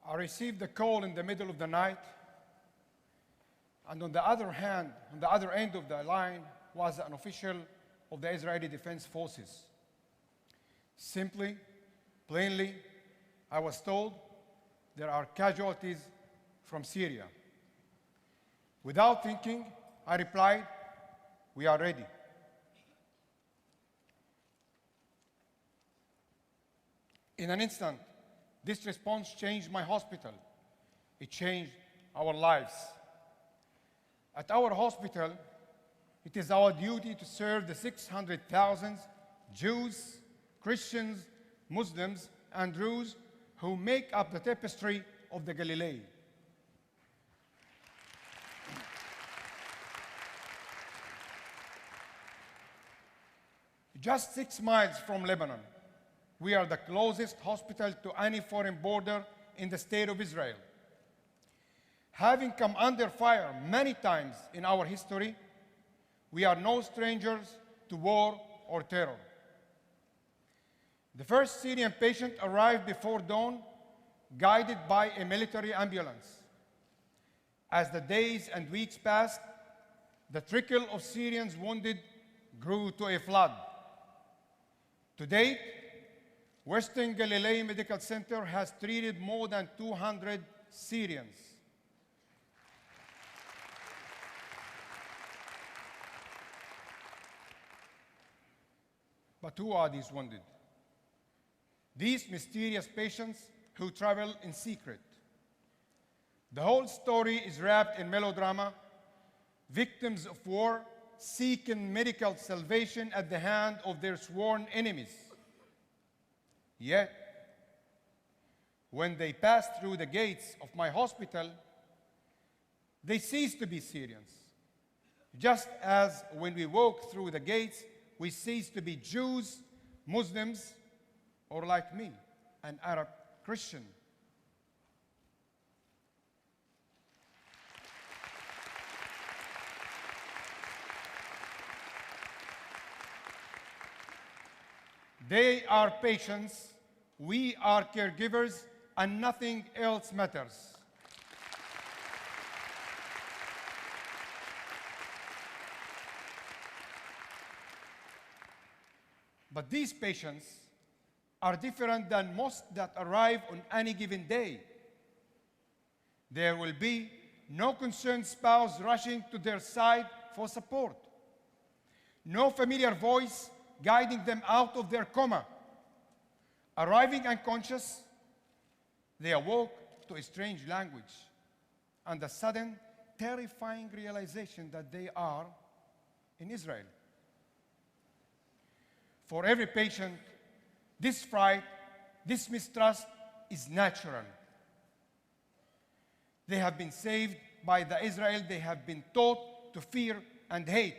I received a call in the middle of the night, and on the other hand, on the other end of the line was an official of the Israeli Defense Forces. Simply, plainly, I was told there are casualties from Syria. Without thinking, I replied, "We are ready." In an instant, this response changed my hospital. It changed our lives. At our hospital, it is our duty to serve the 600,000 Jews, Christians, Muslims, and Druze who make up the tapestry of the Galilee. Just 6 miles from Lebanon, we are the closest hospital to any foreign border in the state of Israel. Having come under fire many times in our history, we are no strangers to war or terror. The first Syrian patient arrived before dawn, guided by a military ambulance. As the days and weeks passed, the trickle of Syrians wounded grew to a flood. To date, Western Galilee Medical Center has treated more than 200 Syrians. But who are these wounded? These mysterious patients who travel in secret. The whole story is wrapped in melodrama, victims of war seeking medical salvation at the hand of their sworn enemies. Yet, when they pass through the gates of my hospital, they cease to be Syrians. Just as when we walk through the gates, we cease to be Jews, Muslims, or like me, an Arab Christian. They are patients, we are caregivers, and nothing else matters. But these patients are different than most that arrive on any given day. There will be no concerned spouse rushing to their side for support, no familiar voice guiding them out of their coma. Arriving unconscious, they awoke to a strange language and the sudden, terrifying realization that they are in Israel. For every patient, this fright, this mistrust is natural. They have been saved by the Israel they have been taught to fear and hate.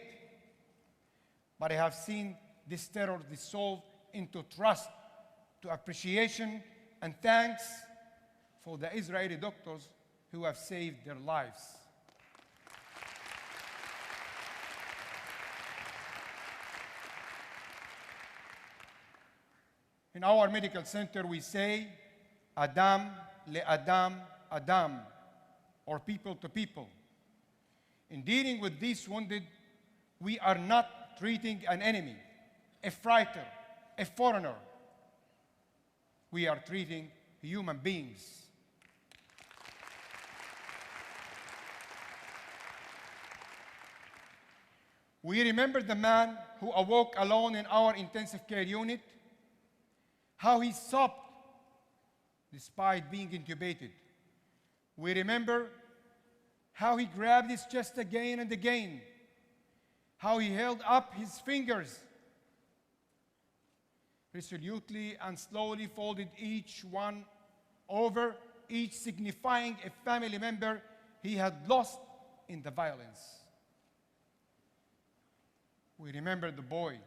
But I have seen this terror dissolve into trust, to appreciation and thanks for the Israeli doctors who have saved their lives. In our medical center, we say, Adam le Adam, Adam, or people to people. In dealing with these wounded, we are not treating an enemy, a fighter, a foreigner. We are treating human beings. We remember the man who awoke alone in our intensive care unit, how he sobbed despite being intubated. We remember how he grabbed his chest again and again, how he held up his fingers, resolutely and slowly folded each one over, each signifying a family member he had lost in the violence. We remember the boy.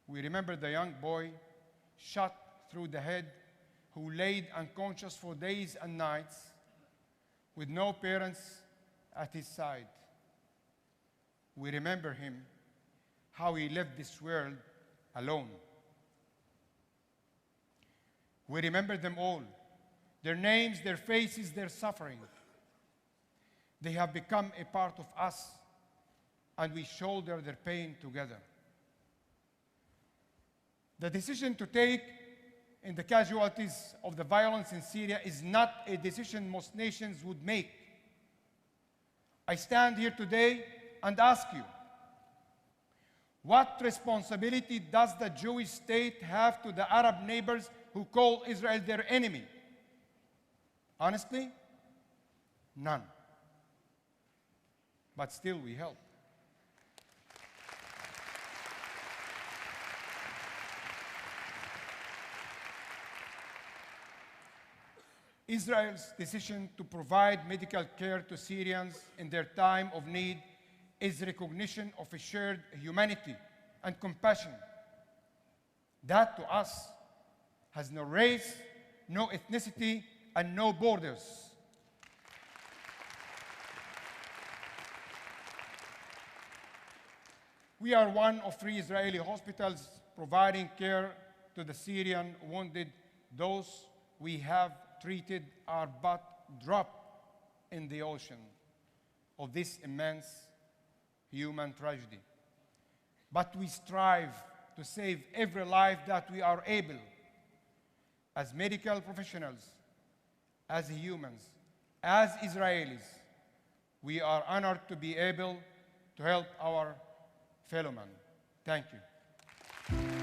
We remember the young boy shot through the head who laid unconscious for days and nights with no parents at his side. We remember him, how he left this world alone. We remember them all, their names, their faces, their suffering. They have become a part of us, and we shoulder their pain together. The decision to take in the casualties of the violence in Syria is not a decision most nations would make. I stand here today and ask you, what responsibility does the Jewish state have to the Arab neighbors who call Israel their enemy? Honestly, none. But still we help. Israel's decision to provide medical care to Syrians in their time of need is recognition of a shared humanity and compassion. That to us has no race, no ethnicity, and no borders. We are one of 3 Israeli hospitals providing care to the Syrian wounded. Those we have treated are but drop in the ocean of this immense human tragedy. But we strive to save every life that we are able. As medical professionals, as humans, as Israelis, we are honored to be able to help our fellow men. Thank you.